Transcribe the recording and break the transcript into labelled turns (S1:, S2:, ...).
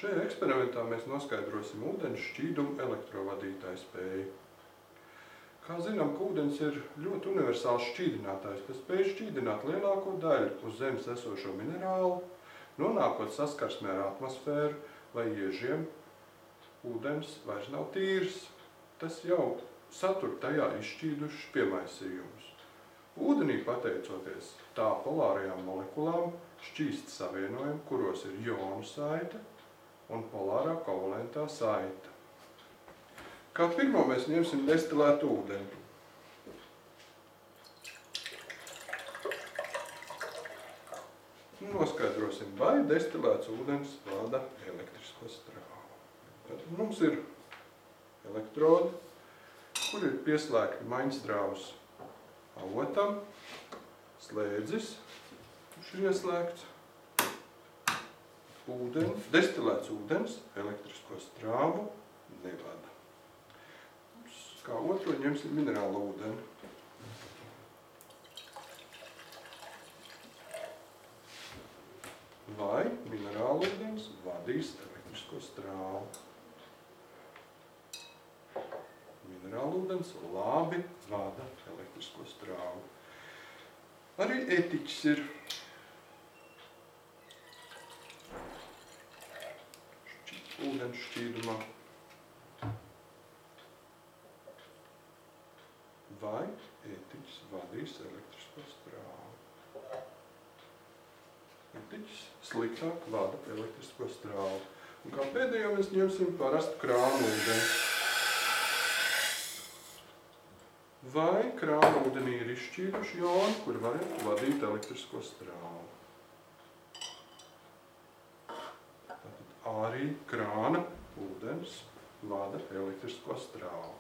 S1: Šajā eksperimentā mēs noskaidrosim ūdens šķīdumu elektrovadītāju spēju. Kā zinām, ka ūdens ir ļoti universāls šķīdinātājs, kas spēj šķīdināt lielāko daļu uz zemes esošo minerālu, nonākot saskarsmē ar atmosfēru vai iežiem, ūdens vairs nav tīrs. Tas jau satur tajā izšķīdušus piemaisījumus. Ūdenī, pateicoties tā polārajām molekulām, šķīsta savienojumi, kuros ir jonu saite un polārā kovalentā saite. Kā pirmo mēs ņemsim destilētu ūdeni. Noskaidrosim, vai destilēts ūdens vada elektrisko strāvu. Tad mums ir elektrodi, kur ir pieslēgti maiņstrāvas avotam, slēdzis, kurš ir ieslēgts, destilēts ūdens elektrisko strāvu nevada. Kā otro ņemsim minerālu ūdeni. Vai minerālu ūdens vadīs elektrisko strāvu? Minerālu ūdens labi vada elektrisko strāvu. Arī etiķis ir. Ūdens šķīdumā. Vai etiķis vadīs elektrisko strāvu? Etiķis sliktāk vada elektrisko strāvu. Un kā pēdējo mēs ņemsim parastu krānu ūdeni. Vai krāna ūdenī ir izšķīduši joni, kuri varētu vadīt elektrisko strāvu? Tātad arī krāna ūdens vada elektrisko strāvu.